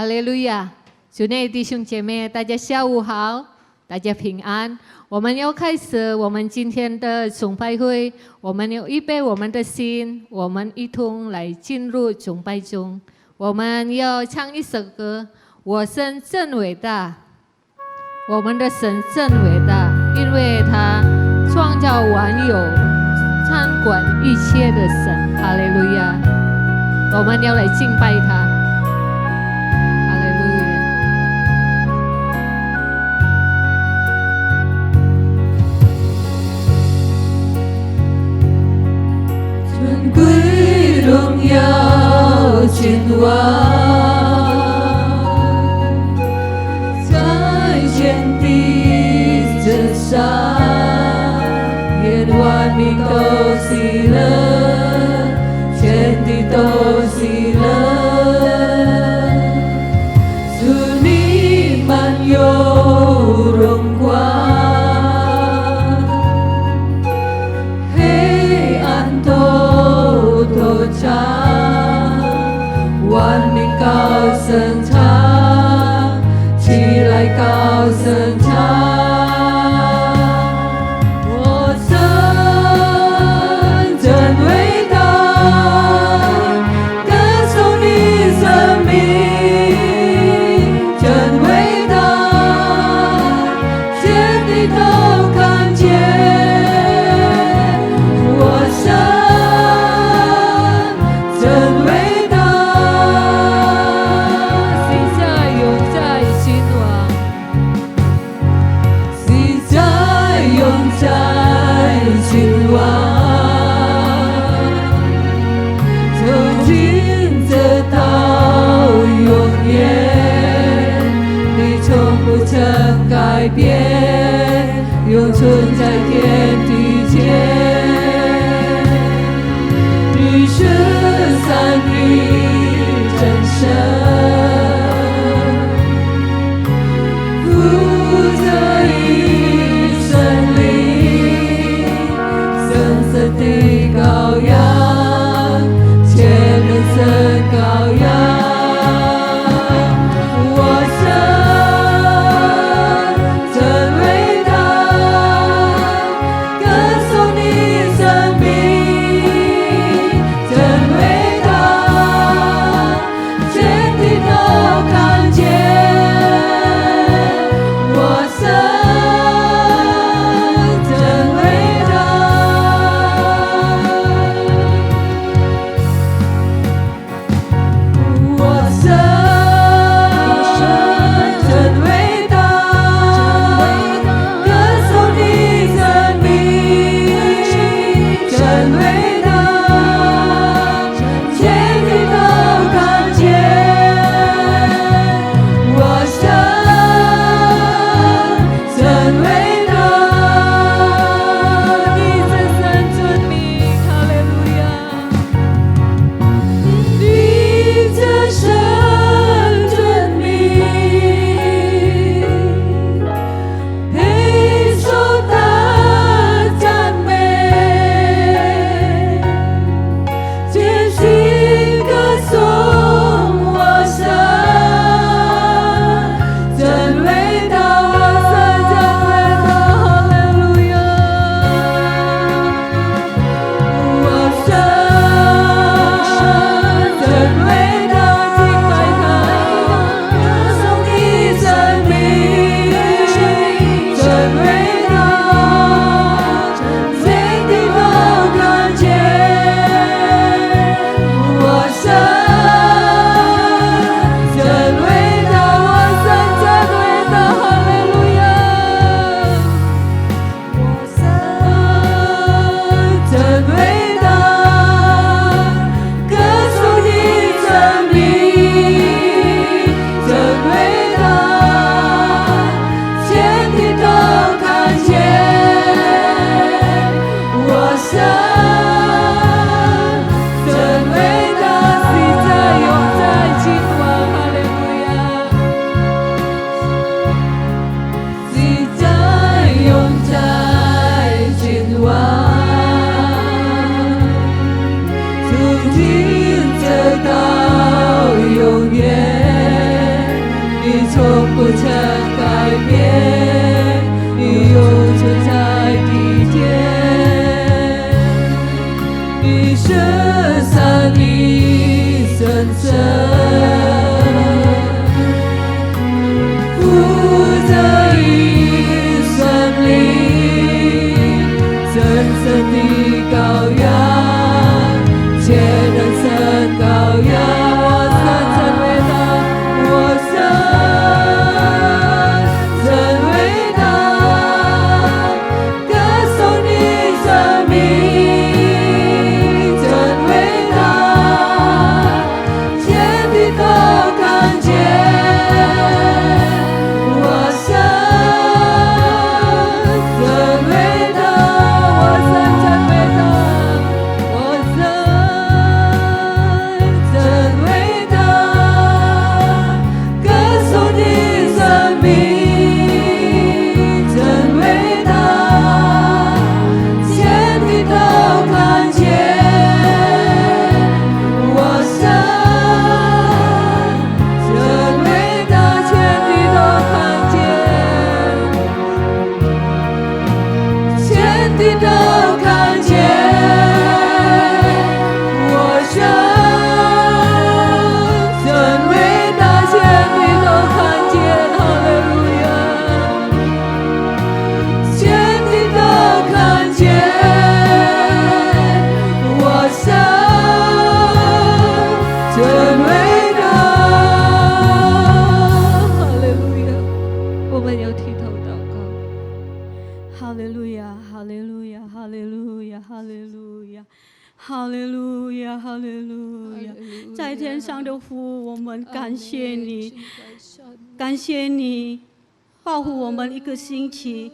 哈利路亚！主内弟兄姐妹，大家下午好，大家平安。我们要开始我们今天的崇拜会，我们要预备我们的心，我们一同来进入崇拜中。我们要唱一首歌，我神真伟大，我们的神真伟大，因为他创造万有，掌管一切的神。哈利路亚！我们要来敬拜他。哈利路亚！尊贵荣耀君王，在天地之上，愿万民都喜乐，天地都喜乐。主你满有荣光，黑暗都躲藏，万民高声唱，起来高声唱。我神真伟大，歌颂你生命真伟大，天地都看见。我神真伟大，谁在永在君王？谁在永在君王？从今直到永远，你从不曾改变，永存在天地间。你是三一真神，负责一生灵，神圣的羔羊，千人生羔羊。我神真伟大，歌从不曾改变，你永存在地间，你深山里深深，负责一生灵，真正的羔羊，且能胜羔羊。在天上的父，我们感谢你，感谢你保护我们一个星期，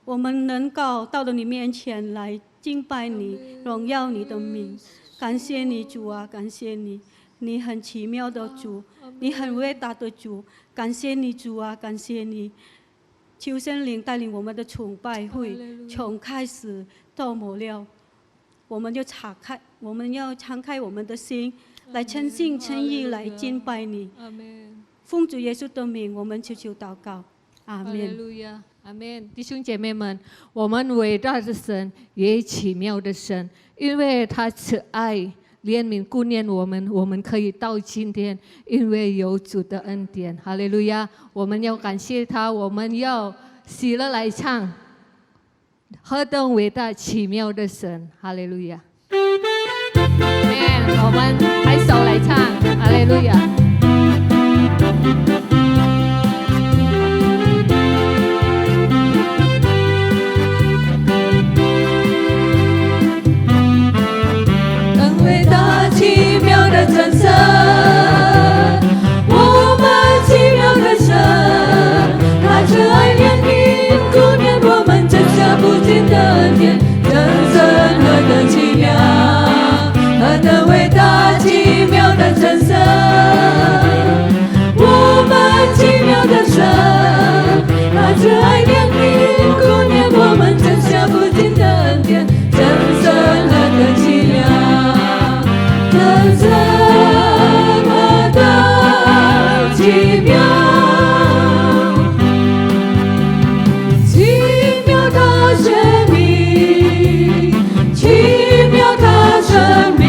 我们能够到了你面前来敬拜你，荣耀你的名。感谢你主啊，感谢你，你很奇妙的主，你很伟大的主。感谢你主啊，感谢你，求圣灵带领我们的崇拜会从开始到末了，我们要敞开我们的心，来诚心诚意来敬拜你。奉主耶稣的名，我们求祷告，阿门。哈利路亚，阿门。弟兄姐妹们，我们伟大的神也奇妙的神，因为他慈爱怜悯顾念我们，我们可以到今天，因为有主的恩典。哈利路亚！我们要感谢他，我们要喜乐来唱，何等伟大奇妙的神！哈利路亚！我们抬手来唱，哈利路亚！更伟大奇妙的真神，我们奇妙的神，他慈爱怜悯顾念我们，真下不尽的恩典，真神何等奇妙，何等伟大奇妙的真神，我们奇妙的神，他慈爱怜悯顾念我们，真下不尽的恩典，真神何等奇妙，真神何等奇妙，奇妙的生命，奇妙的生命。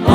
哦，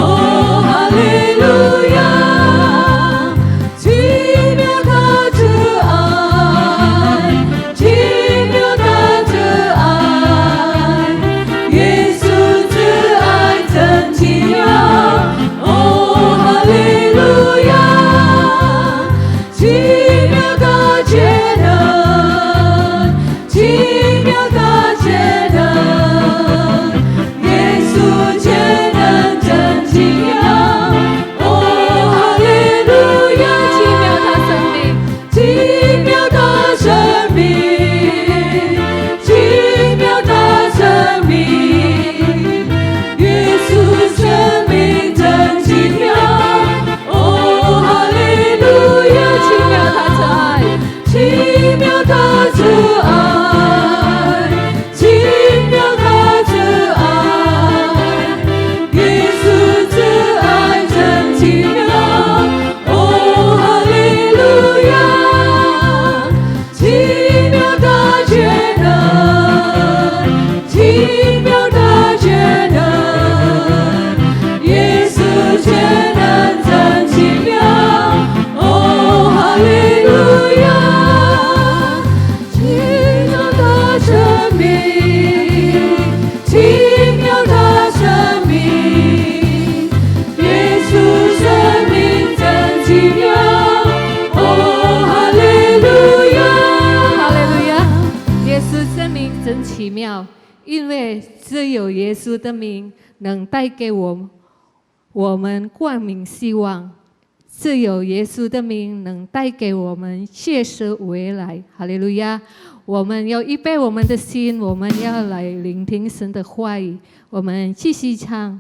有耶稣的名能带给我们光明希望，只有耶稣的名能带给我们确实未来。哈利路亚！我们要预备我们的心，我们要来聆听神的话语。我们继续唱，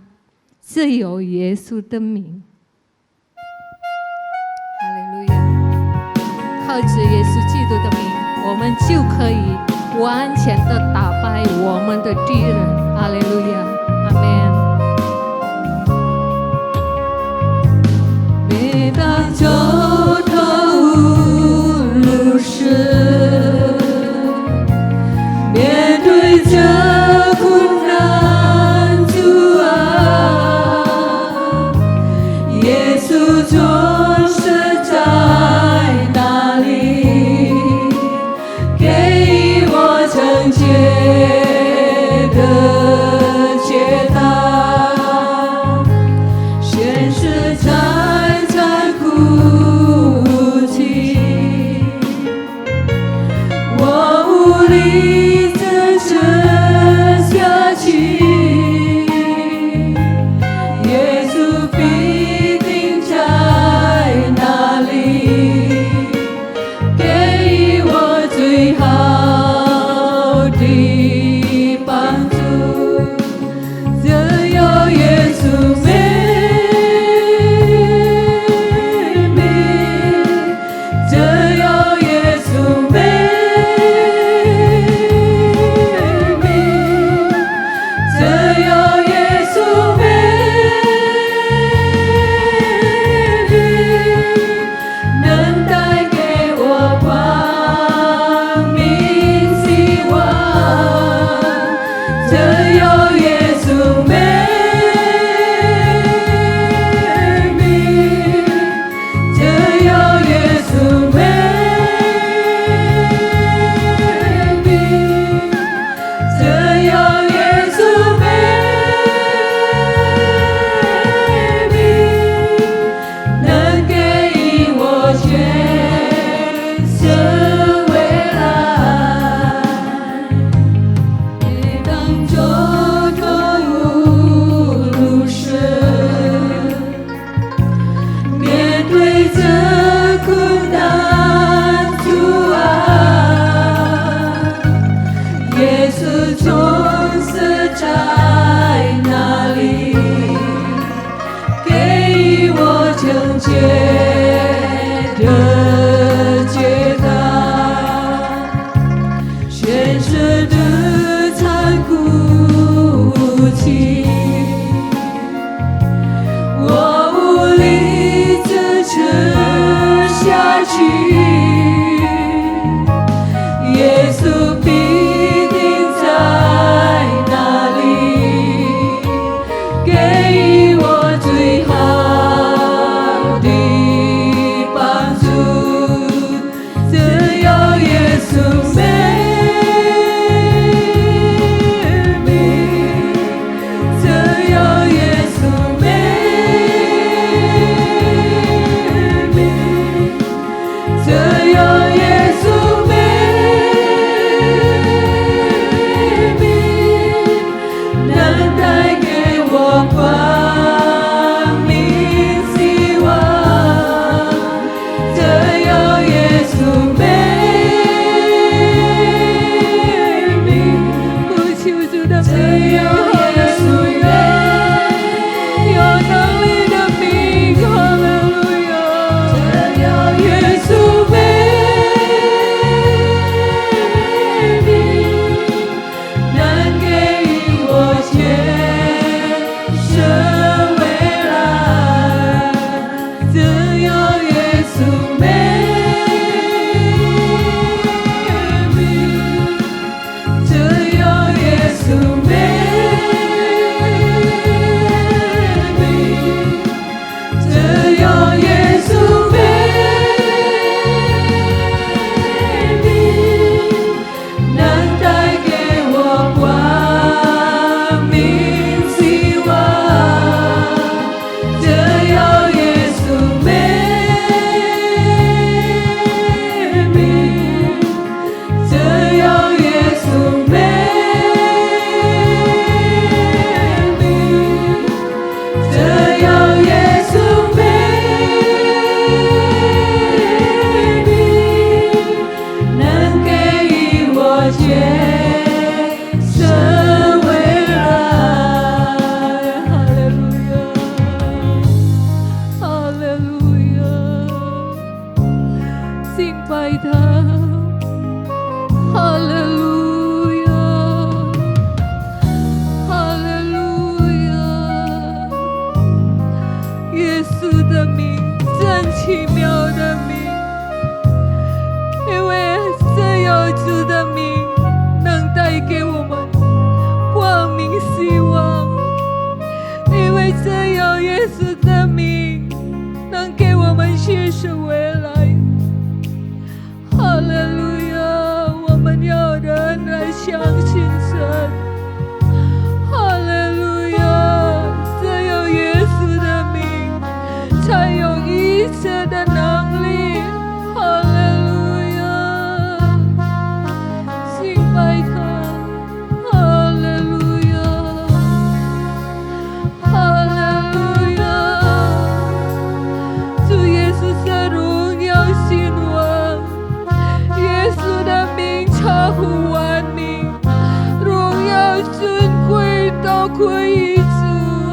只有耶稣的名。哈利路亚！靠着耶稣基督的名，我们就可以完全的打败我们的敌人。哈利路亚！阿们。每当走投无路时，面对这困难阻碍，耶稣总是在那里，给我拯救的解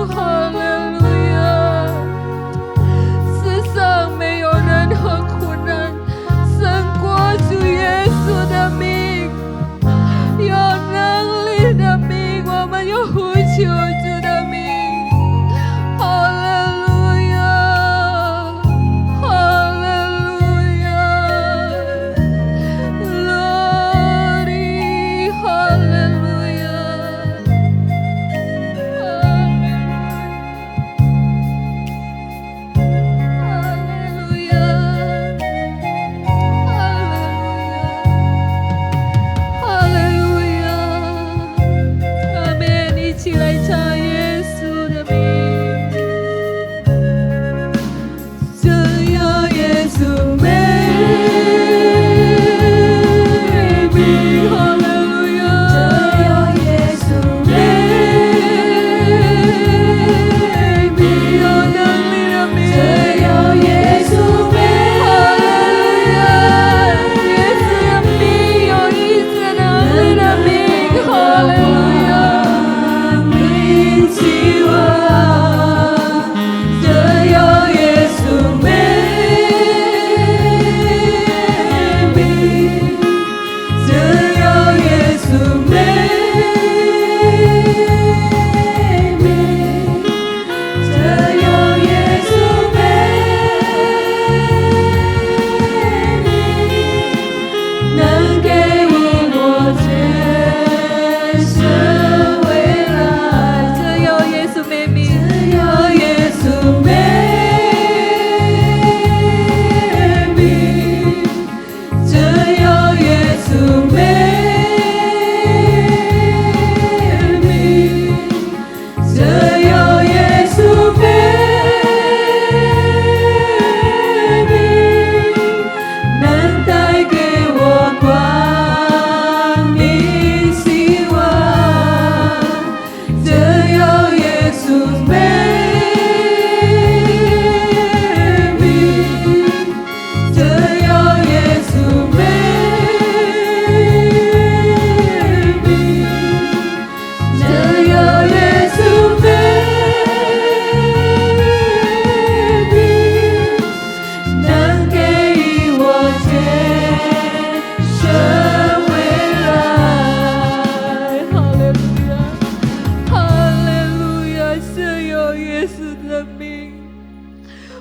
哈利路亚！世上没有任何苦难胜过主耶稣的名，有能力的名，我们要呼求主的名。哈利路亚，哈利路亚，Glory，哈利路亚，哈利路亚，哈利路亚，阿门！一起来唱耶稣的名。只有耶稣美名，哈利路亚！只有耶稣美名，有能力的名，只有耶稣美，哈利路亚！耶稣的名有医治能力的名，哈利路亚！名起我，只有耶稣美名，只有耶稣美名，只有耶稣美名，能给予我全身未来。只有耶稣美名，只有耶稣美名，只有耶稣美名，只有耶稣美名，能带给我光明希望。只有耶稣美名，只有耶稣美名，只有耶稣美名，能给予我全身未来。哈利路亚，哈利路亚！只有耶稣的名，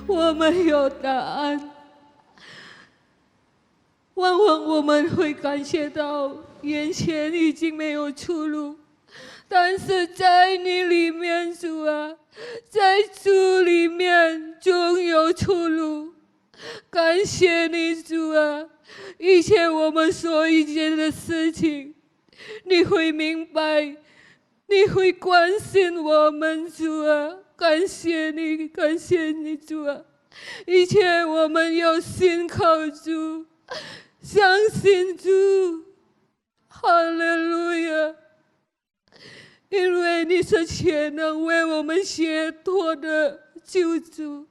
我们有答案。往往我们会感觉到眼前已经没有出路，但是在你里面，主啊，在主里面总有出路。感谢你，主啊！一切我们所遇见的事情，你会明白，你会关心我们，主啊！感谢你，感谢你，主啊！一切我们要信靠主，相信主，哈利路亚！因为你是全能为我们解脱的救主。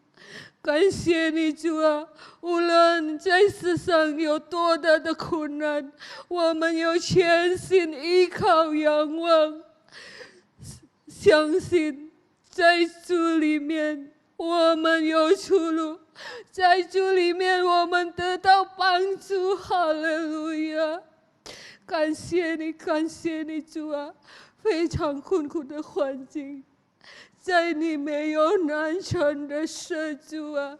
感谢你，主啊！无论在世上有多大的困难，我们要全心依靠、仰望，相信在主里面我们有出路，在主里面我们得到帮助。哈利路亚！感谢你，感谢你，主啊！非常困苦的环境，在你没有难成的事，主啊！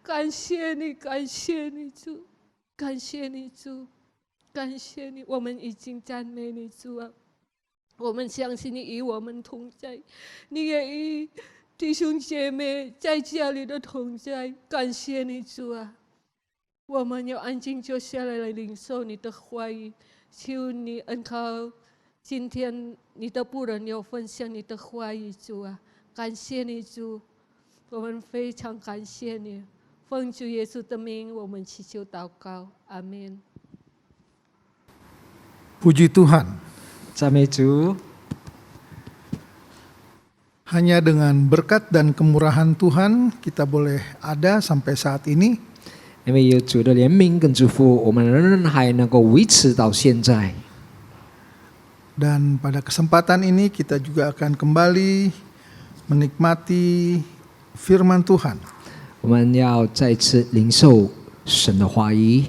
感谢你，感谢你，主，感谢你，主，感谢你，我们已经赞美你，主啊！我们相信你与我们同在，你也与弟兄姐妹在家里的同在。感谢你，主啊！我们要安静坐下来，来领受你的话语，求你恩膏今天你的仆人要分享你的话语，主啊！感谢你，主，我们非常感谢你。奉主耶稣的名，我们祈求祷告，阿们。 Puji Tuhan, 赞美主， hanya dengan berkat dan kemurahan Tuhan kita boleh ada sampai saat ini. 因为有主的怜悯跟祝福，我们仍然还能够维持到现在。 Dan pada kesempatan ini kita juga akan kembali menikmati firman Tuhan. 我们要再次领受神的话语。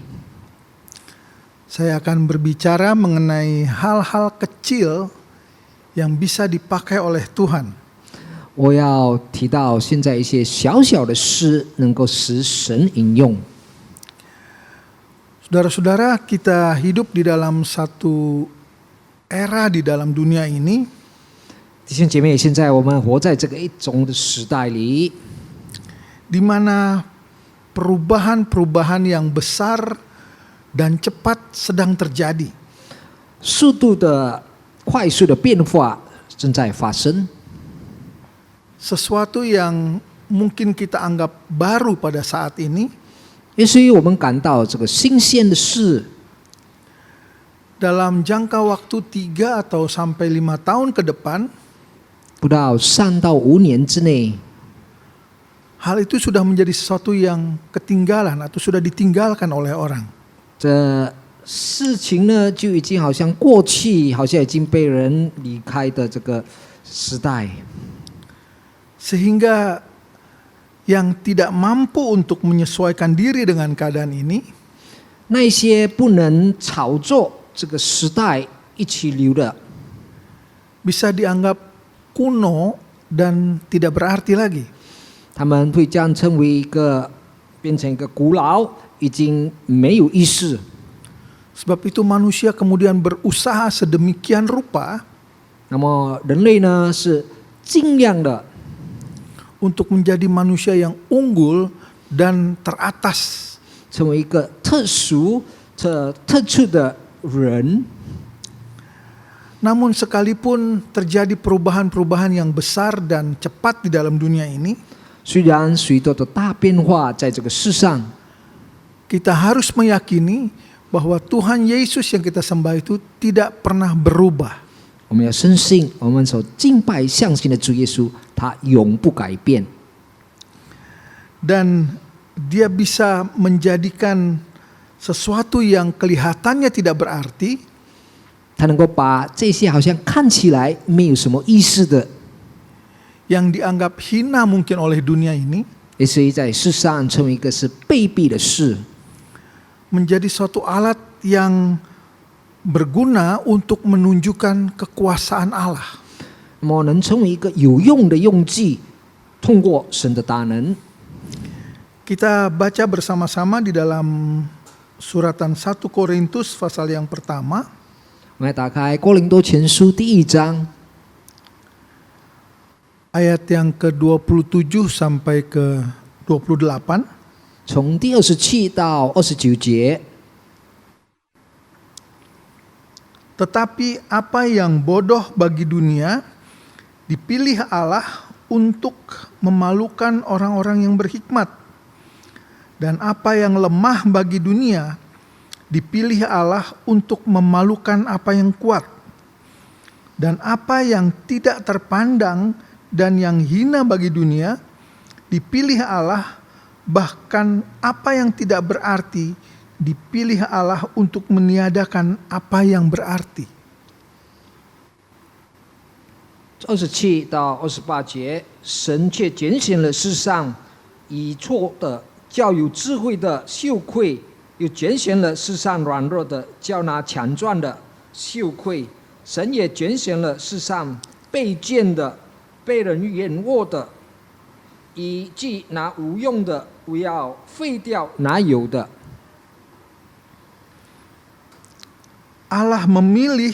Saya akan berbicara mengenai hal-hal kecil yang bisa dipakai oleh Tuhan. 我要提到现在一些小小的事能够使神引用。 Saudara-saudara, kita hidup di dalam satu era di dalam dunia ini 弟兄姐妹，现在我们活在这个一种的时代里， di mana perubahan-perubahan yang besar dan cepat sedang terjadi. 速度的、快速的变化正在发生。 Sesuatu yang mungkin kita anggap baru pada saat ini, 也许我们感到这个新鲜的事， dalam jangka waktu 3 atau sampai 5 tahun ke depan, 不到3到5年之内， hal itu sudah menjadi sesuatu yang ketinggalan atau sudah ditinggalkan oleh orang. 这事情呢就已经好像过去，好像已经被人离开的这个时代。 Sehingga yang tidak mampu untuk menyesuaikan diri dengan keadaan ini, 那一些不能炒作这个时代一起流的， bisa dianggap kuno dan tidak berarti lagi. 他们会这样称为一个，变成一个古老，已经没有意思。 Sebab itu manusia kemudian berusaha sedemikian rupa 那么人类呢是尽量的 untuk menjadi manusia yang unggul dan teratas. 成为一个特殊、特殊的人。 Namun sekalipun terjadi perubahan-perubahan yang besar dan cepat di dalam dunia ini, 虽然许多的大变化在这个世上， kita harus meyakini bahwa Tuhan Yesus yang kita sembah itu tidak pernah berubah. 我们要深信，我们所敬拜相信的主耶稣，他永不改变。 Dan dia bisa menjadikan sesuatu yang kelihatannya tidak berarti 他能够把这些好像看起来没有什么意思的， yang dianggap hina mungkin oleh dunia ini 也所以在世上成为一个是卑鄙的事， menjadi suatu alat yang berguna untuk menunjukkan kekuasaan Allah. 那么能成为一个有用的用具，通过神的大能。 Kita baca bersama-sama di dalam suratan 1 Korintus pasal yang pertama. 我们来打开哥林多前书第1章， ayat yang ke-27 sampai ke-28. 从第27到29节。 Tetapi apa yang bodoh bagi dunia dipilih Allah untuk memalukan orang-orang yang berhikmat. Dan apa yang lemah bagi dunia dipilih Allah untuk memalukan apa yang kuat. Dan apa yang tidak terpandang dan yang hina bagi dunia dipilih Allah, bahkan apa yang tidak berarti dipilih Allah untuk meniadakan apa yang berarti. 27到28节，神却拣选了世上以错的，叫有智慧的羞愧；又拣选了世上软弱的，叫那强壮的羞愧。神也拣选了世上被贱的、被人眼恶的，以及拿无用的，不要废掉拿有的。 Allah memilih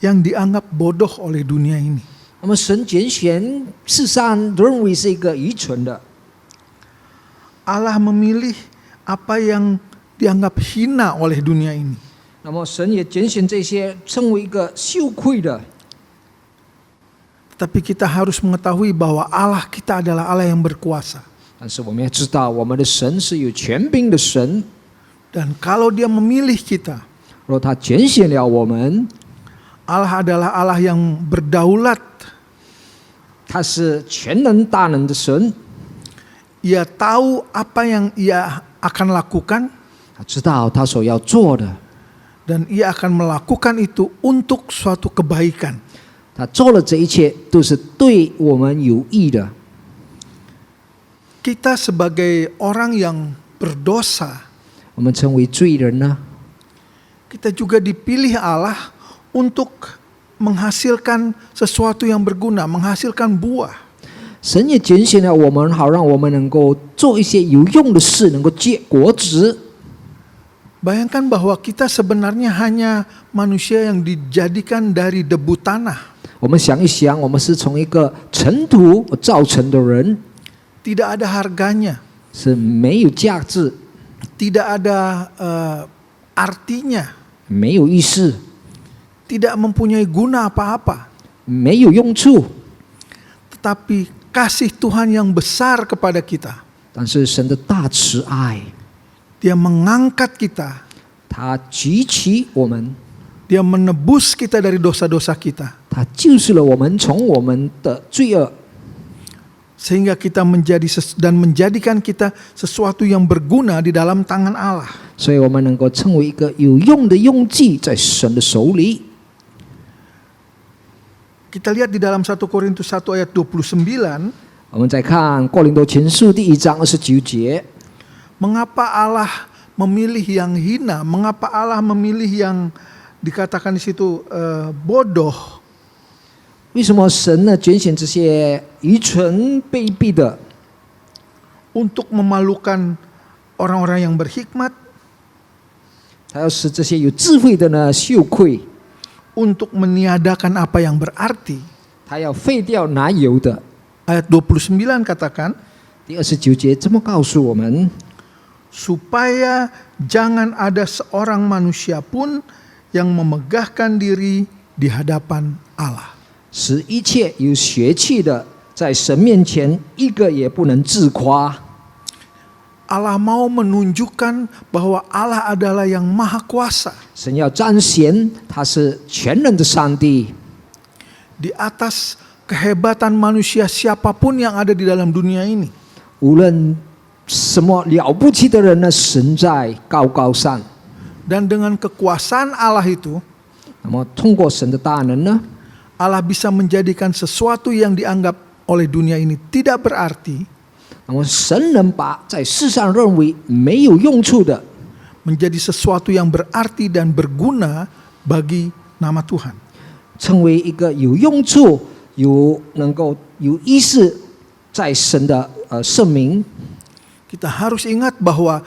yang dianggap bodoh oleh dunia ini. 那么神拣选世上认为是一个愚蠢的， Allah memilih apa yang dianggap hina oleh dunia ini. 那么神也拣选这些称为一个羞愧的。 Tapi kita harus mengetahui bahwa Allah kita adalah Allah yang berkuasa. 但是我们要知道，我们的神是有权柄的神。 Dan kalau dia memilih kita, 若他拣选了我们， Allah adalah Allah yang berdaulat. 他是全能大能的神， Ia tahu apa yang ia akan lakukan 他知道他所要做的， dan ia akan melakukan itu untuk suatu kebaikan. 他做了这一切都是对我们有益的。 Kita sebagai orang yang berdosa, 我们成为罪人呢， kita juga dipilih Allah untuk menghasilkan sesuatu yang berguna, menghasilkan buah. 神也拣选了我们，好让我们能够做一些有用的事，能够结果子。 Bayangkan bahwa kita sebenarnya hanya manusia yang dijadikan dari debu tanah. 我们想一想，我们是从一个尘土造成的人， Tidak ada harganya, 是没有价值、 tidak ada artinya, 没有意思、 tidak mempunyai guna apa-apa. 没有用处。 Tetapi kasih Tuhan yang besar kepada kita, 但是神的大慈爱， Dia mengangkat kita, 他举起我们， Dia menebus kita dari dosa-dosa kita, 他救赎了我们从我们的罪恶， sehingga kita dan menjadikan kita sesuatu yang berguna di dalam tangan Allah. 所以我们能够成为一个有用的用具在神的手里。 Kita lihat di dalam 1 Korintus 1 ayat 29, 我们再看哥林多前书第1章29节， mengapa Allah memilih yang hina, mengapa Allah memilih yang dikatakan di situ bodoh, 为什么神呢拣选这些愚蠢卑鄙的， untuk memalukan orang-orang yang berhikmat, 他要使这些有智慧的呢羞愧， untuk meniadakan apa yang berarti. 他要废掉拿有的。 Ayat 29 katakan, 第29节这么告诉我们， supaya jangan ada seorang manusia pun yang memegahkan diri di hadapan Allah. 使一切有血气的在神面前一个也不能自夸。 Allah mau menunjukkan bahwa Allah adalah yang maha kuasa. 神要彰显他是全能的上帝， Di atas kehebatan manusia siapapun yang ada di dalam dunia ini. 无论什么了不起的人呢，神在高高上。 Dan dengan kekuasaan Allah itu, 那么通过神的大能呢， Allah bisa menjadikan sesuatu yang dianggap oleh dunia ini tidak berarti 那么神能把在世上认为没有用处的， menjadi sesuatu yang berarti dan berguna bagi nama Tuhan. 成为一个有用处、能够有意识在神的圣名。 Kita harus ingat bahwa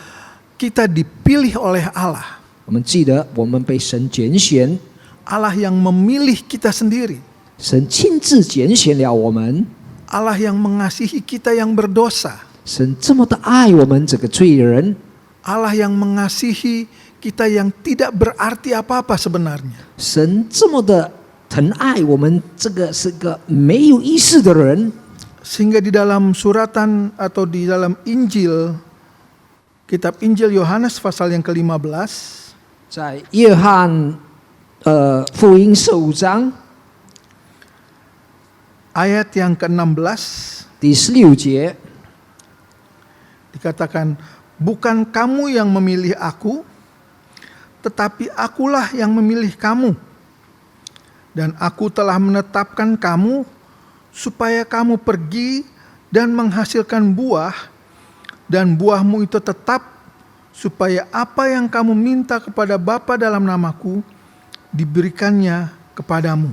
kita dipilih oleh Allah. 我们记得我们被神拣选， Allah yang memilih kita sendiri. 神亲自拣选了我们， Allah yang mengasihi kita yang berdosa. 神这么的爱我们这个罪人， Allah yang mengasihi kita yang tidak berarti apa-apa sebenarnya. 神这么的疼爱我们这个是个没有意思的人。 Sehingga di dalam suratan atau di dalam Injil, kitab Injil Yohanes pasal yang ke-15, 在约翰福音15章 ayat yang ke-16, 第16节， dikatakan, bukan kamu yang memilih aku, tetapi akulah yang memilih kamu. Dan aku telah menetapkan kamu supaya kamu pergi dan menghasilkan buah, dan buahmu itu tetap, supaya apa yang kamu minta kepada Bapa dalam namaku, diberikannya kepadamu.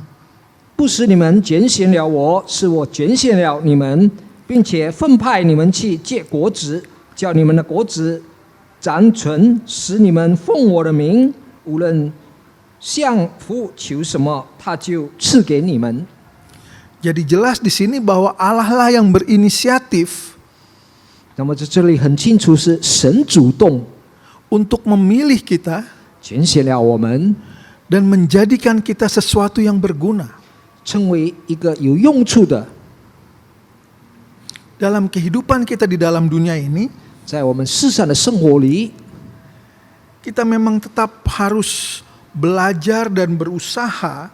不是你们拣选了我，是我拣选了你们，并且分派你们去结果子，叫你们的果子长存，使你们奉我的名，无论向父求什么，他就赐给你们。 Jadi jelas di sini bahwa Allah lah yang berinisiatif 那么在这里很清楚是神主动 untuk memilih kita 拣选了我们， dan menjadikan kita sesuatu yang berguna. 成为一个有用处的。 Dalam kehidupan kita di dalam dunia ini, 在我们世上的生活里， kita memang tetap harus belajar dan berusaha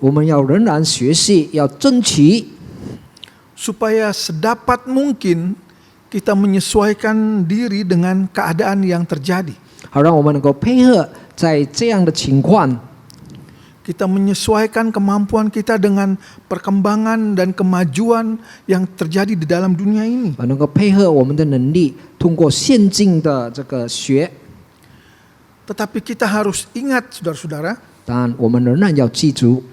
我们要仍然学习，要争取， supaya sedapat mungkin kita menyesuaikan diri dengan keadaan yang terjadi. 好让我们能够配合在这样的情况。kita menyesuaikan kemampuan kita dengan perkembangan dan kemajuan yang terjadi di dalam dunia ini. 能够配合我们的能力，通过现今的这个学。 Tetapi kita harus ingat saudara-saudara, 当然，我们仍然要记住，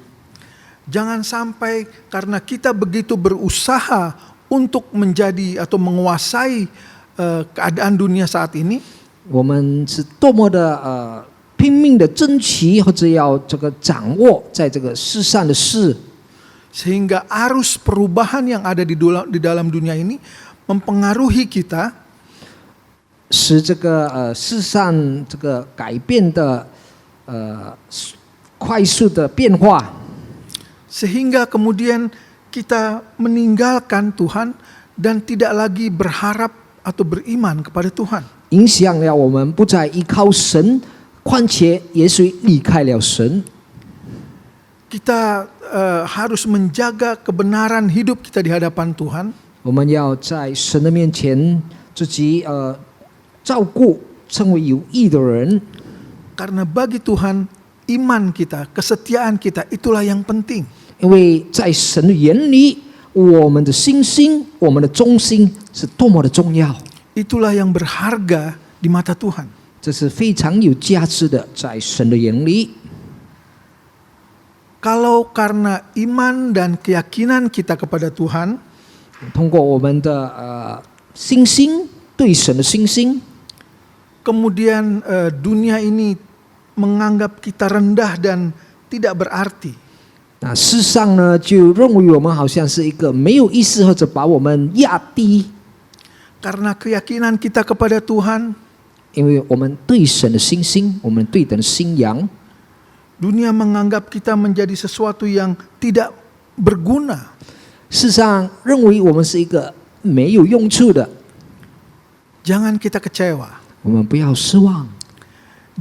jangan sampai karena kita begitu berusaha untuk menjadi atau menguasai keadaan dunia saat ini, 我们是多么的拼命的争取，或者要这个掌握在这个世上的事， sehingga arus perubahan yang ada di dalam dunia ini mempengaruhi kita, 使这个世上这个改变的快速的变化， sehingga kemudian kita meninggalkan Tuhan dan tidak lagi berharap atau beriman kepada Tuhan. 影响了我们不再依靠神，况且也许离开了神。 Kita harus menjaga kebenaran hidup kita di hadapan Tuhan, 我们要在神的面前自己照顾，成为有益的人。 karena bagi Tuhan iman kita, kesetiaan kita itulah yang penting. 因为在神的眼里，我们的信心、我们的忠心是多么的重要， Itulah yang berharga di mata Tuhan. 这是非常有价值的，在神的眼里。 Kalau karena iman dan keyakinan kita kepada Tuhan, 通过我们的信心，对神的信心， kemudian dunia ini menganggap kita rendah dan tidak berarti. 那世上呢，就认为我们好像是一个没有意思，或者把我们压低。 Karena keyakinan kita kepada Tuhan, 因为我们对神的信心，我们对等的信仰， dunia menganggap kita menjadi sesuatu yang tidak berguna. 世上认为我们是一个没有用处的。 Jangan kita kecewa. 我们不要失望，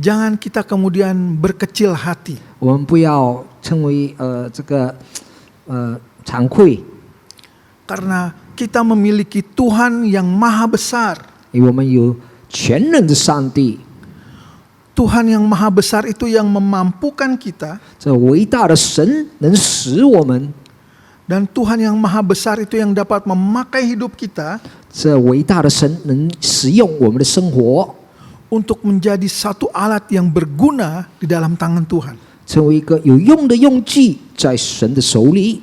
Jangan kita kemudian berkecil hati. 我们不要成为这个惭愧， Karena kita memiliki Tuhan yang maha besar. 因为我们有全能的上帝， Tuhan yang maha besar itu yang memampukan kita. 这伟大的神能使我们， Dan Tuhan yang maha besar itu yang dapat memakai hidup kita 这伟大的神能使用我们的生活， untuk menjadi satu alat yang berguna di dalam tangan Tuhan. 成为一个有用的用具在神的手里，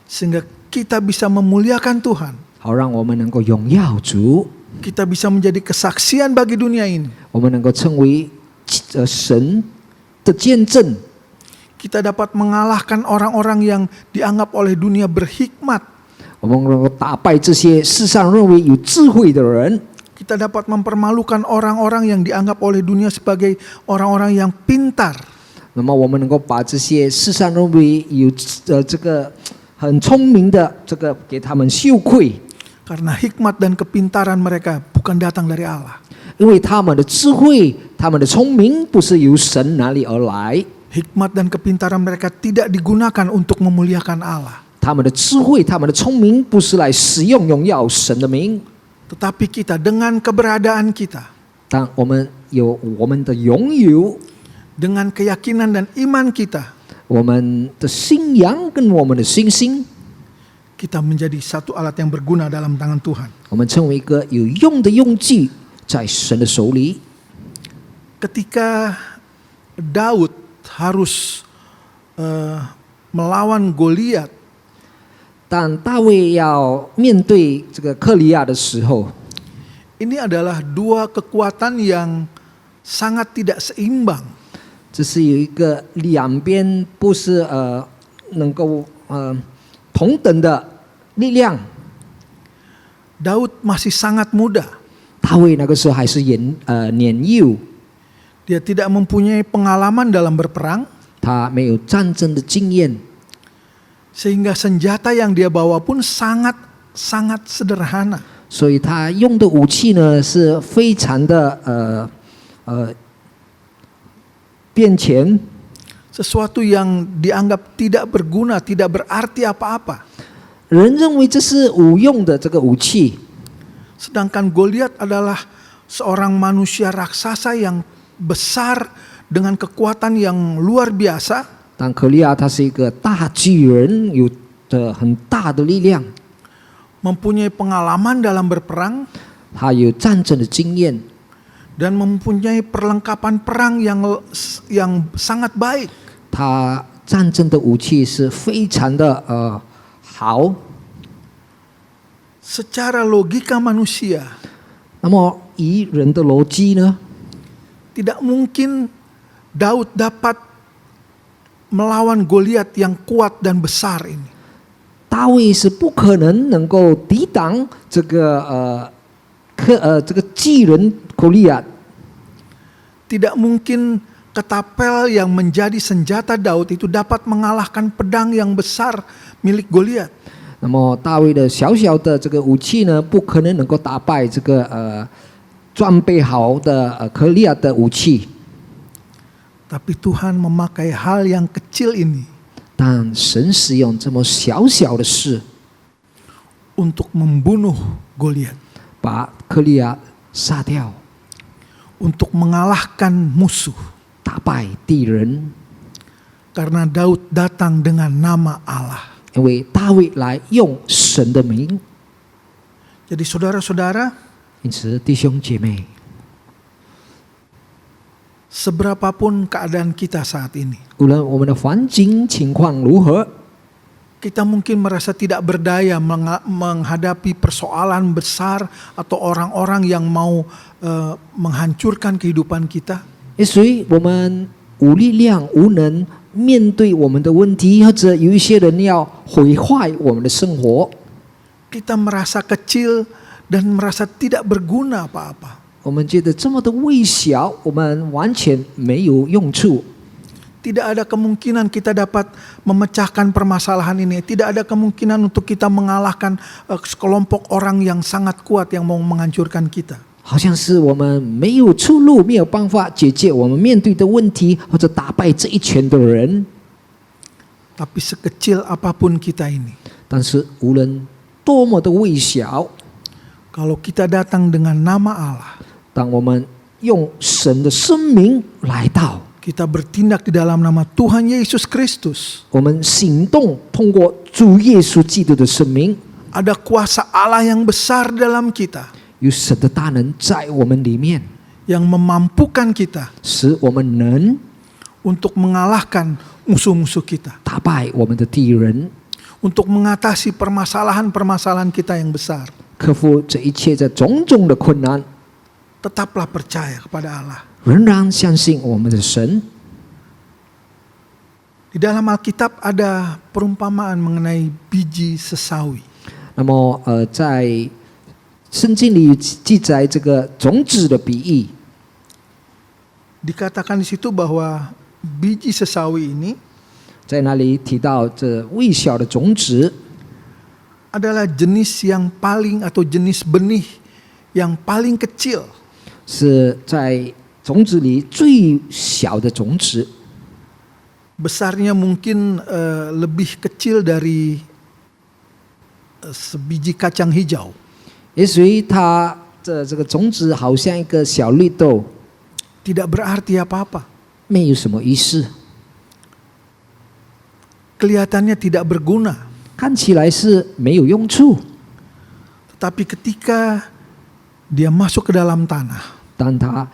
Sehingga kita bisa memuliakan Tuhan. 好让我们能够荣耀主， Kita bisa menjadi kesaksian bagi dunia ini. 我们能够成为神的见证， Kita dapat mengalahkan orang-orang yang dianggap oleh dunia berhikmat. 我们能够打败这些世上认为有智慧的人， Kita dapat mempermalukan orang-orang yang dianggap oleh dunia sebagai orang-orang yang pintar. 那么我们能够把这些世上认为有这个很聪明的这个给他们羞愧， Karena hikmat dan kepintaran mereka bukan datang dari Allah. 因为他们的智慧、他们的聪明不是由神哪里而来， Hikmat dan kepintaran mereka tidak digunakan untuk memuliakan Allah. 他们的智慧、他们的聪明不是来使用荣耀神的名。 Tetapi kita dengan keberadaan kita, 当我们有我们的拥有， dengan keyakinan dan iman kita, 我们的信仰跟我们的信心， kita menjadi satu alat yang berguna dalam tangan Tuhan. 我们成为一个有用的用具在神的手里。 Ketika Daud harus melawan Goliat, 当大卫要面对这个克利亚的时候， ini adalah dua kekuatan yang sangat tidak seimbang. 这是有一个两边不是能够同等的力量。 Daud masih sangat muda. 大卫那个时候还是年幼， Dia tidak mempunyai pengalaman dalam berperang, 他没有战争的经验， sehingga senjata yang dia bawa pun sangat sederhana. 所以他用的武器呢是非常的便前， Sesuatu yang dianggap tidak berguna, tidak berarti apa-apa. 人认为这是无用的这个武器， Sedangkan Goliat adalah seorang manusia raksasa yang besar dengan kekuatan yang luar biasa. 但可利亚他是一个大巨人，有着很大的力量， mempunyai pengalaman dalam berperang, 他有战争的经验， dan mempunyai perlengkapan perang yang sangat baik. 他战争的武器是非常的好。 Secara logika manusia, 那么以人的逻辑呢， tidak mungkin Daud dapat melawan Goliat yang kuat dan besar ini. 大卫是不可能够抵挡这个这个巨人歌利亚， Tidak mungkin ketapel yang menjadi senjata Daud itu dapat mengalahkan pedang yang besar milik Goliat. 那么大卫的小小的这个武器呢，不可能够打败这个装备好的歌利亚的武器。 Tapi Tuhan memakai hal yang kecil ini 但神使用这么小小的事， untuk membunuh Goliat, 把歌利亚杀掉， untuk mengalahkan musuh. 打败敌人。 Karena Daud datang dengan nama Allah. 因为大卫来用神的名， Jadi saudara-saudara, 因此弟兄姐妹， seberapapun keadaan kita saat ini, 无论我们的环境情况如何， kita mungkin merasa tidak berdaya menghadapi persoalan besar atau orang-orang yang mau menghancurkan kehidupan kita. 也许我们无力量、无能面对我们的问题，或者有一些人要毁坏我们的生活， Kita merasa kecil dan merasa tidak berguna apa-apa. 我们觉得这么的微小，我们完全没有用处。 Tidak ada kemungkinan kita dapat memecahkan permasalahan ini. Tidak ada kemungkinan untuk kita mengalahkan sekelompok orang yang sangat kuat yang mau menghancurkan kita. 好像是我们没有出路，没有办法解决我们面对的问题，或者打败这一群的人。 Tapi sekecil apapun kita ini, 但是无论多么的微小， kalau kita datang dengan nama Allah, 当我们用神的生命来到， kita bertindak di dalam nama Tuhan Yesus Kristus, 我们行动通过主耶稣基督的生命， ada kuasa Allah yang besar dalam kita, 有神的大能在我们里面， yang memampukan kita 使我们能 untuk mengalahkan musuh-musuh kita, 打败我们的敌人， untuk mengatasi permasalahan-permasalahan kita yang besar. 克服这一切的种种的困难， Tetaplah percaya kepada Allah. 仍然相信我们的神。 Di dalam Alkitab ada perumpamaan mengenai biji sesawi. 那么在圣经里记载这个种子的比喻， Dikatakan di situ bahwa biji sesawi ini 在那里提到这微小的种子 adalah jenis yang paling atau jenis benih yang paling kecil. 是在种子里最小的种子， Besarnya mungkin lebih kecil dari sebiji kacang hijau. 也许它的这个种子好像一个小绿豆， Tidak berarti apa-apa. 没有什么意思， Kelihatannya tidak berguna. 看起来是没有用处。 Tetapi ketika dia masuk ke dalam tanah, 当它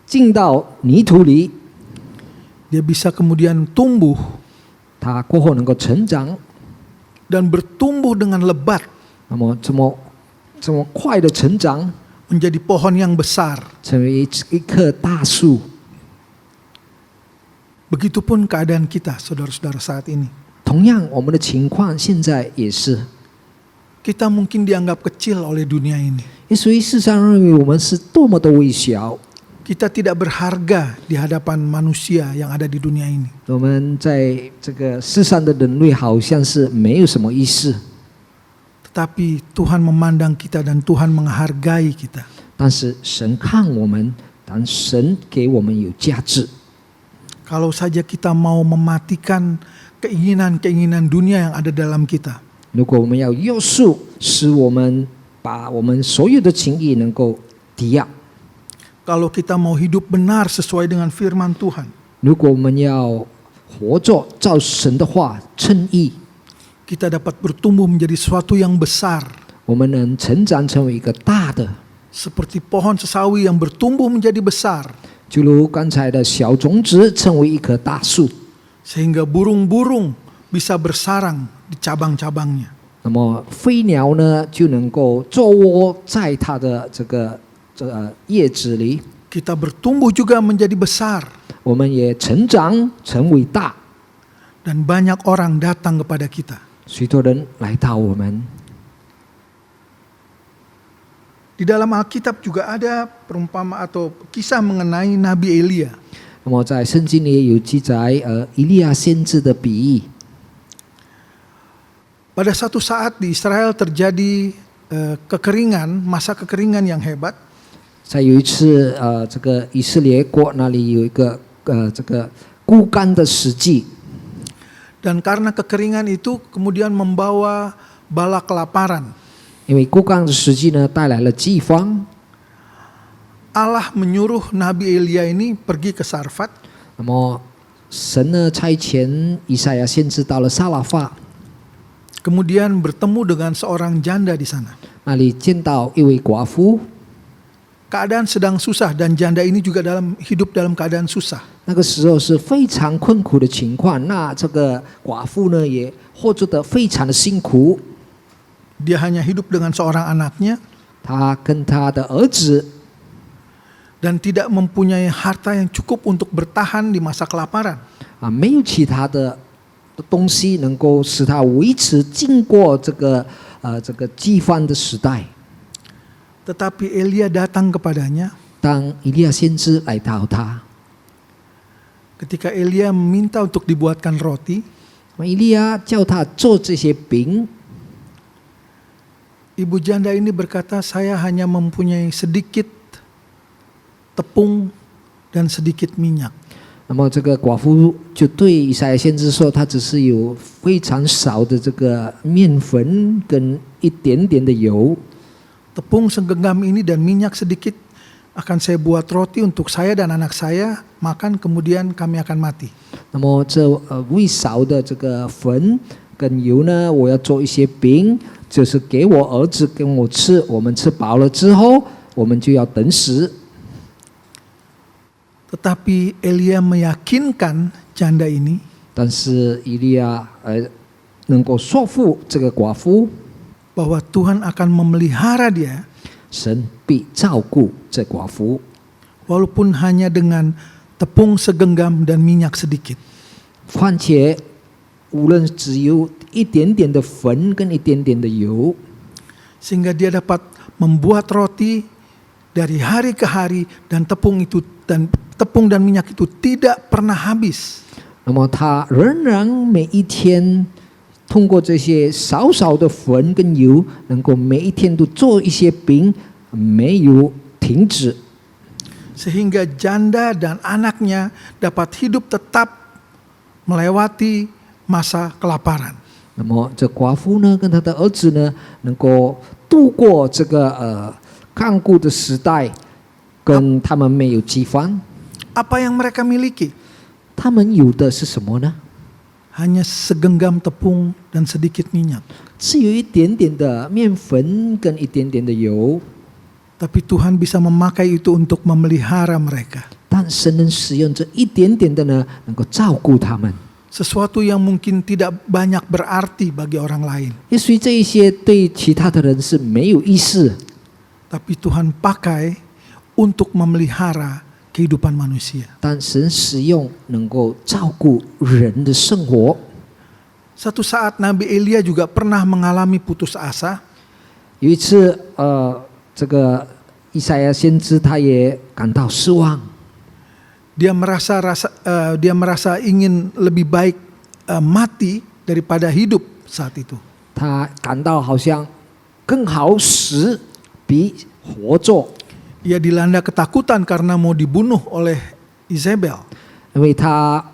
进到泥土里， dia bisa kemudian tumbuh 它过后能够成长， dan bertumbuh dengan lebat 那么这么快的成长， menjadi pohon yang besar. 成为一棵大树。 Begitupun keadaan kita, saudara-saudara saat ini. 同样，我们的情况现在也是， Kita mungkin dianggap kecil oleh dunia ini. 也许世上认为我们是多么的微小， Kita tidak berharga di hadapan manusia yang ada di dunia ini. 我们在这个世上的人类好像是没有什么意思， Tetapi Tuhan memandang kita dan Tuhan menghargai kita. 但是神看我们，但神给我们有价值。 Kalau saja kita mau mematikan keinginan-keinginan dunia yang ada dalam kita, 如果我们要约束，使我们把我们所有的情谊能够抵押； kalau kita mau hidup benar sesuai dengan firman Tuhan, 如果我们要活着，照神的话称义， kita dapat bertumbuh menjadi sesuatu yang besar, 我们能成长成为一个大的， seperti pohon sesawi yang bertumbuh menjadi besar, 就如刚才的小种子成为一棵大树， sehingga burung-burung bisa bersarang di cabang-cabangnya. 那么飞鸟呢就能够做窝在它的这个叶子里， Kita bertumbuh juga menjadi besar, 我们也成长成为大， dan banyak orang datang kepada kita. 许多人来到我们。 Di dalam Alkitab juga ada perumpama atau kisah mengenai Nabi Elia. 那么在圣经里也有记载，以利亚先知的比喻。 Pada satu saat di Israel terjadi kekeringan, masa kekeringan yang hebat. 在有一次，这个以色列国那里有一个这个枯干的时季， Dan karena kekeringan itu kemudian membawa bala kelaparan. 因为枯干的时季呢带来了饥荒， Allah menyuruh Nabi Elia ini pergi ke Sarfat. 那么神呢差遣以赛亚先知到了撒拉法， Kemudian bertemu dengan seorang janda di sana. 那里见到一位寡妇， Keadaan sedang susah dan janda ini juga hidup dalam keadaan susah. 那个时候是非常困苦的情况，那这个寡妇呢也活着得非常的辛苦， Dia hanya hidup dengan seorang anaknya 她跟她的儿子 dan tidak mempunyai harta yang cukup untuk bertahan di masa kelaparan. 没有其他的东西能够使她维持经过这个饥荒的时代。 Tetapi Elia datang kepadanya. 当以利亚先知来到他， Ketika Elia meminta untuk dibuatkan roti, 以利亚叫他做这些饼， ibu janda ini berkata, saya hanya mempunyai sedikit tepung dan sedikit minyak. 那么这个寡妇就对以赛亚先知说，他只是有非常少的这个面粉跟一点点的油。 Tepung segenggam ini dan minyak sedikit akan saya buat roti untuk saya dan anak saya makan, kemudian kami akan mati. 那么这微少的这个粉跟油呢，我要做一些饼，就是给我儿子跟我吃。我们吃饱了之后，我们就要等死。 Tetapi Elia meyakinkan janda ini 但是以利亚能够说服这个寡妇， bahwa Tuhan akan memelihara dia 神必照顾这寡妇， walaupun hanya dengan tepung segenggam dan minyak sedikit. 况且无论只有一点点的粉跟一点点的油， Sehingga dia dapat membuat roti dari hari ke hari dan tepung dan minyak itu tidak pernah habis. 那么他仍然每一天通过这些少少的粉跟油，能够每一天都做一些饼，没有停止。 Sehingga janda dan anaknya dapat hidup tetap melewati masa kelaparan. 那么这寡妇呢，跟她的儿子呢，能够度过这个抗顾的时代，跟他们没有饥荒。 Apa yang mereka miliki? 他们有的是什么呢？ Hanya segenggam tepung dan sedikit minyak. 只有一点点的面粉跟一点点的油， Tapi Tuhan bisa memakai itu untuk memelihara mereka. 但神能使用这一点点的呢，能够照顾他们。 Sesuatu yang mungkin tidak banyak berarti bagi orang lain. 也许这一些对其他的人是没有意思， Tapi Tuhan pakai untuk memelihara kehidupan manusia. 但神使用能够照顾人的生活。 Satu saat Nabi Elia juga pernah mengalami putus asa. 有一次，这个以赛亚先知他也感到失望， Dia merasa ingin lebih baik mati daripada hidup saat itu. 他感到好像更好死比活着， Ia dilanda ketakutan karena mau dibunuh oleh Izebel. 因为他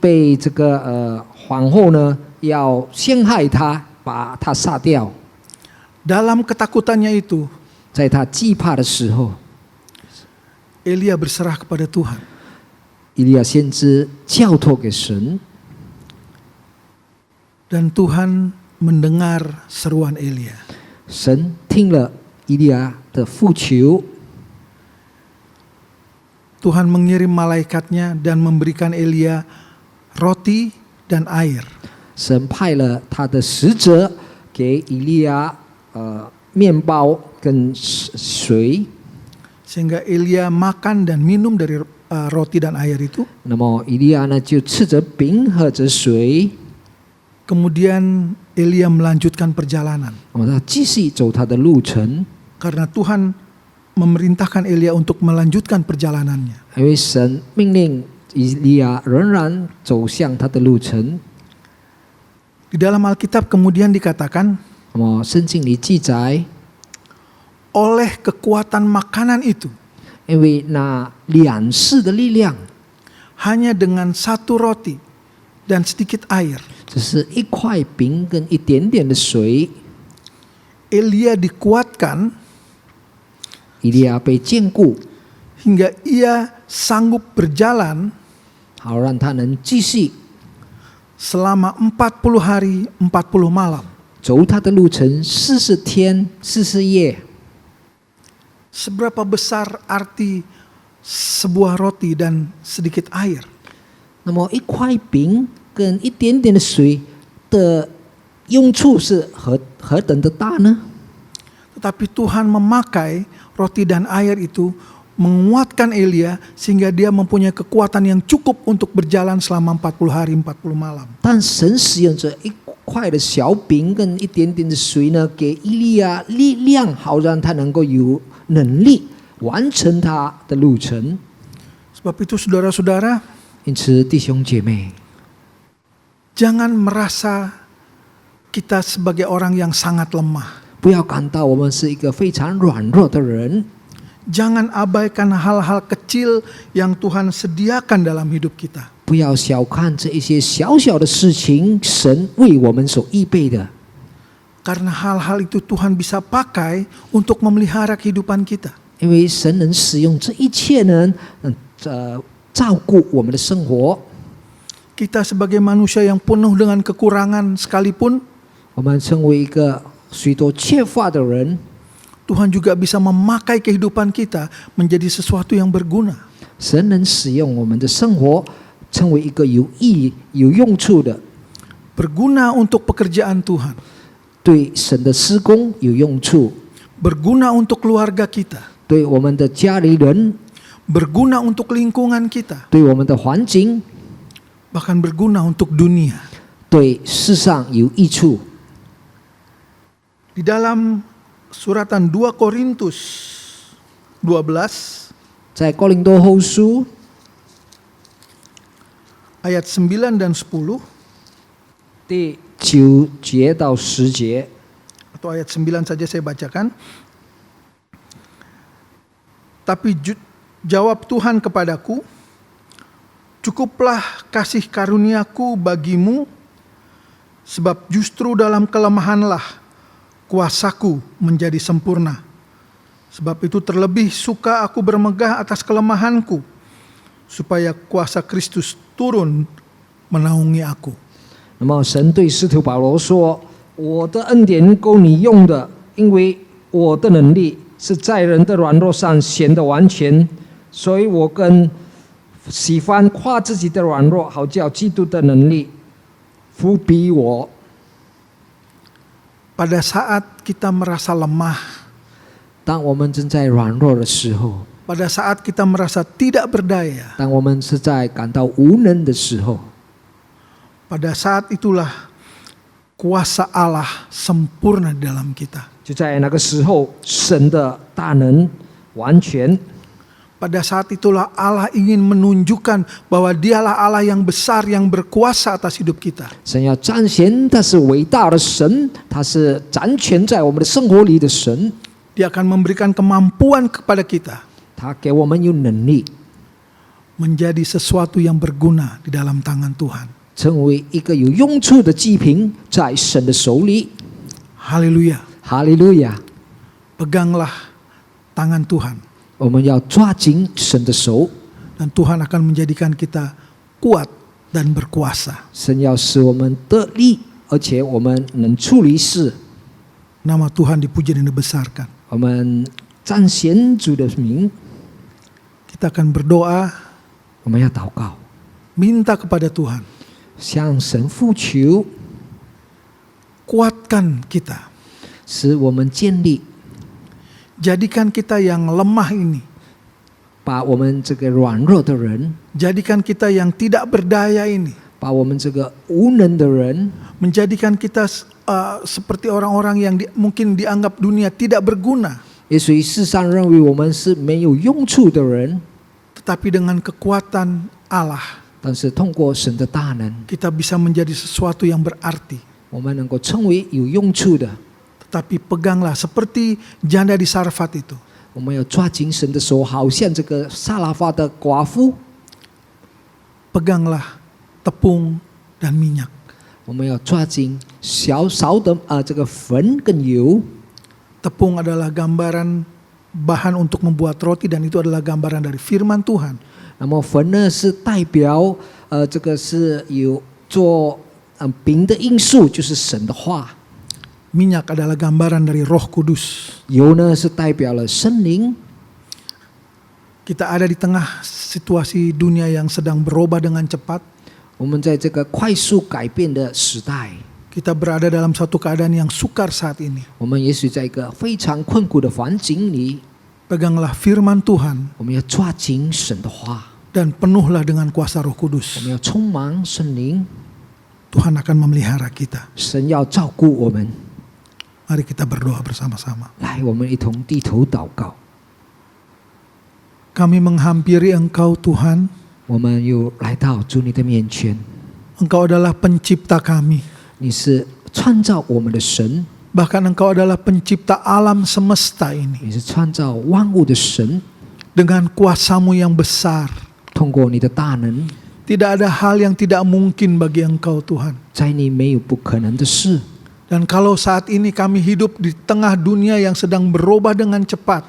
被这个皇后呢要陷害他，把他杀掉。 Dalam ketakutannya itu, 在他惧怕的时候， Elia berserah kepada Tuhan. 以利亚先知交托给神， Dan Tuhan mendengar seruan Elia. 神听了以利亚的呼求， Tuhan mengirim malaikatnya dan memberikan Elia roti dan air. 神派了他的使者给以利亚面包跟水， Sehingga Elia makan dan minum dari roti dan air itu. 那么以利亚呢就吃着饼喝着水， Kemudian Elia melanjutkan perjalanan. 那么他继续走他的路程， Karena Tuhan memerintahkan Elia untuk melanjutkan perjalanannya. 因为神命令以利亚仍然走向他的路程。 Di dalam Alkitab kemudian dikatakan, 那么圣经里记载， oleh kekuatan makanan itu, 因为那两世的力量， hanya dengan satu roti dan sedikit air, 只是一块饼跟一点点的水， Elia dikuatkan 以利亚被坚固， hingga ia sanggup berjalan 好让他能继续 selama 40 hari 40 malam. 走他的路程40天40夜。 Seberapa besar arti sebuah roti dan sedikit air? 那么一块饼跟一点点的水的用处是何等的大呢？ Tetapi Tuhan memakai roti dan air itu menguatkan Elia sehingga dia mempunyai kekuatan yang cukup untuk berjalan selama 40 hari 40 malam. 但神使用这一块的小饼跟一点点的水呢，给以利亚力量，好让他能够有能力完成他的路程。 Sebab itu saudara-saudara, 因此，弟兄姐妹， jangan merasa kita sebagai orang yang sangat lemah. 不要感到我们是一个非常软弱的人， Jangan abaikan hal-hal kecil yang Tuhan sediakan dalam hidup kita. 不要小看这一些小小的事情，神为我们所预备的。 Karena hal-hal itu Tuhan bisa pakai untuk memelihara kehidupan kita. 因为神能使用这一切呢，照顾我们的生活。 Kita sebagai manusia yang penuh dengan kekurangan sekalipun, 我们成为一个许多缺乏的人， Tuhan juga bisa memakai kehidupan kita menjadi sesuatu yang berguna. 神能使用我们的生活，成为一个有意义、有用处的， Berguna untuk pekerjaan Tuhan. 对神的施工有用处， Berguna untuk keluarga kita. 对我们的家里人， Berguna untuk lingkungan kita. 对我们的环境， Bahkan berguna untuk dunia. 对世上有益处。 Di dalam suratan 2 Korintus 12在哥林多后书 ayat 9 dan 10, 第9节到10节， atau ayat 9 saja saya bacakan. Tapi jawab Tuhan kepadaku, cukuplah kasih karuniaku bagimu, sebab justru dalam kelemahanlah kuasaku menjadi sempurna. Sebab itu terlebih suka aku bermegah atas kelemahanku, supaya kuasa Kristus turun menaungi aku. 那么神对使徒保罗说：“我的恩典够你用的，因为我的能力是在人的软弱上显得完全，所以我更喜欢夸自己的软弱，好叫基督的能力扶庇我。” Pada saat kita merasa lemah, 当我们正在软弱的时候， pada saat kita merasa tidak berdaya, 当我们是在感到无能的时候， pada saat itulah kuasa Allah sempurna di dalam kita. 就在那个时候，神的大能完全。 Pada saat itulah Allah ingin menunjukkan bahwa dialah Allah yang besar yang berkuasa atas hidup kita. 神要彰显他是伟大的神，他是掌权在我们的生活里的神， Dia akan memberikan kemampuan kepada kita 他给我们有能力 menjadi sesuatu yang berguna di dalam tangan Tuhan. 成为一个有用处的祭品在神的手里。 Haleluya. 哈利路亚！ Peganglah tangan Tuhan. 我们要抓紧神的手， Dan Tuhan akan menjadikan kita kuat dan berkuasa. 神要使我们得力，而且我们能处理事。 Nama Tuhan dipuji dan dibesarkan. 我们彰显主的名， Kita akan berdoa, 我们要祷告， minta kepada Tuhan, 向神呼求， kuatkan kita. 使我们建立， Jadikan kita yang lemah ini, 把我们这个软弱的人， jadikan kita yang tidak berdaya ini, 把我们这个无能的人， menjadikan kita seperti orang-orang yang mungkin dianggap dunia tidak berguna. 也属于世上认为我们是没有用处的人， Tetapi dengan kekuatan Allah, 但是通过神的大能， kita bisa menjadi sesuatu yang berarti. 我们能够成为有用处的。 Tetapi peganglah seperti janda di Sarfat itu. 我们要抓紧神的手，好像这个撒拉法的寡妇， Peganglah tepung dan minyak. 我们要抓紧小少的这个粉跟油。 Tepung adalah gambaran bahan untuk membuat roti dan itu adalah gambaran dari firman Tuhan. 那么粉呢是代表这个是有做饼的因素，就是神的话。 Minyak adalah gambaran dari Roh Kudus. 油呢是代表了圣灵。 Kita ada di tengah situasi dunia yang sedang berubah dengan cepat. 我们在这个快速改变的时代， Kita berada dalam satu keadaan yang sukar saat ini. 我们也许在一个非常困苦的环境里， Peganglah firman Tuhan 我们要抓紧神的话， dan penuhlah dengan kuasa Roh 我 Kudus. 们要充满圣灵， Tuhan akan memelihara kita. 神要照顾我们。 Mari kita berdoa bersama-sama. 来，我们一同低头祷告。 Kami menghampiri Engkau Tuhan. 我们又来到主你的面前， Engkau adalah pencipta kami. 你是创造我们的神， Bahkan Engkau adalah pencipta alam semesta ini. 你是创造万物的神。 Dengan kuasa-Mu yang besar. 通过你的大能， Tidak ada hal yang tidak mungkin bagi Engkau Tuhan. 在你没有不可能的事。 Dan kalau saat ini kami hidup di tengah dunia yang sedang berubah dengan cepat,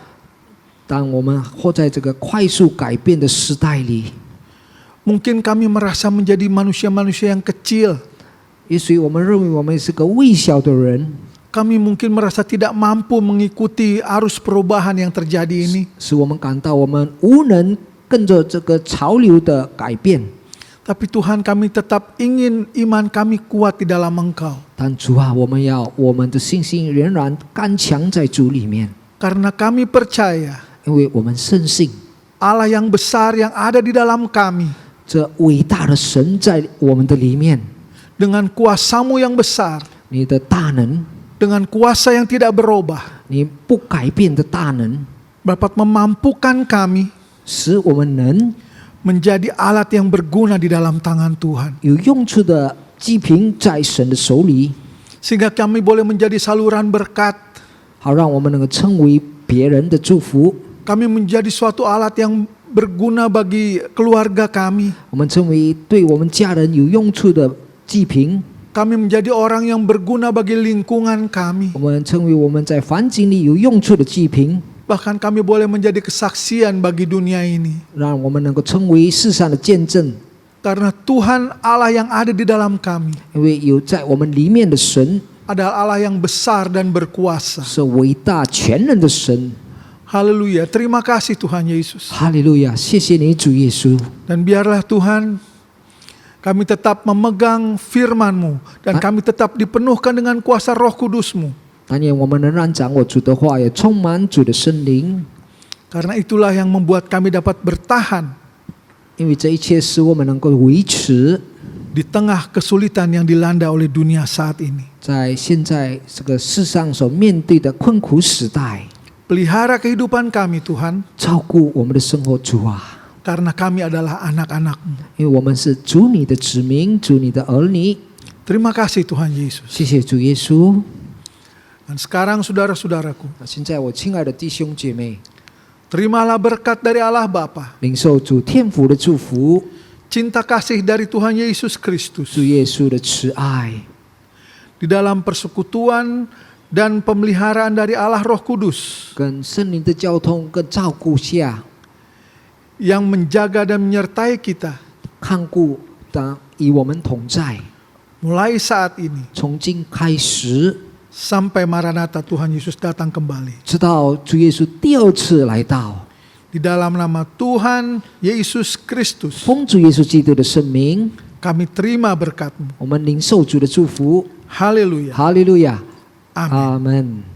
当我们活在这个快速改变的时代里， mungkin kami merasa menjadi manusia-manusia yang kecil. 也许我们认为我们是个微小的人， Kami mungkin merasa tidak mampu mengikuti arus perubahan yang terjadi ini. 使我们感到我们无能跟着这个潮流的改变。 Tapi Tuhan, kami tetap ingin iman kami kuat di dalam Engkau. 但主啊，我们要我们的信心仍然刚强在主里面， Karena kami percaya 因为我们深信 Allah yang besar yang ada di dalam kami. 这伟大的神在我们的里面， Dengan kuasa-Mu yang besar. 你的大能， Dengan kuasa yang tidak berubah. 你不改变的大能， Dapat memampukan kami 使我们能 menjadi alat yang berguna di dalam tangan Tuhan. 有用处的祭品在神的手里， Sehingga kami boleh menjadi saluran berkat. 好让我们能够成为别人的祝福。 Kami menjadi suatu alat yang berguna bagi keluarga kami. 我们成为对我们家人有用处的祭品， Kami menjadi orang yang berguna bagi lingkungan kami. 我们成为我们在环境里有用处的祭品， Bahkan kami boleh menjadi kesaksian bagi dunia ini. 让我们能够成为世上的见证。 Karena Tuhan Allah yang ada di dalam kami 因为有在我们里面的神 adalah Allah yang besar dan berkuasa. 是伟大全能的神。 Haleluya. Terima kasih Tuhan Yesus. 哈利路亚，谢谢你主耶稣。 Dan biarlah Tuhan kami tetap memegang firman-Mu. Dan kami tetap dipenuhkan dengan kuasa Roh Kudus-Mu. 但愿我们仍然掌握主的话，也充满主的圣灵， Karena itulah yang membuat kami dapat bertahan 因为这一切使我们能够维持 di tengah kesulitan yang dilanda oleh dunia saat ini. 在现在这个世上所面对的困苦时代， Pelihara kehidupan kami Tuhan. 照顾我们的生活，主啊， Karena kami adalah anak-anak-Mu. 因为我们是主你的子民，主你的儿女。 Terima kasih Tuhan Yesus. 谢谢主耶稣。 Dan sekarang saudara-saudaraku, 现在我亲爱的弟兄姐妹， terimalah berkat dari Allah Bapa, 领受主天父的祝福， cinta kasih dari Tuhan Yesus Kristus, 主耶稣的慈爱， di dalam persekutuan dan pemeliharaan dari Allah Roh Kudus, 跟圣灵的交通跟照顾下， yang menjaga dan menyertai kita 看顾的与我们同在。 mulai saat ini 从今开始， sampai Maranatha Tuhan Yesus datang kembali. 直到主耶稣第二次来到， Di dalam nama Tuhan Yesus Kristus, 奉主耶稣基督的圣名， kami terima berkat-Mu. 我们领受主的祝福。 Haleluya. 哈利路亚， Amin. 阿门。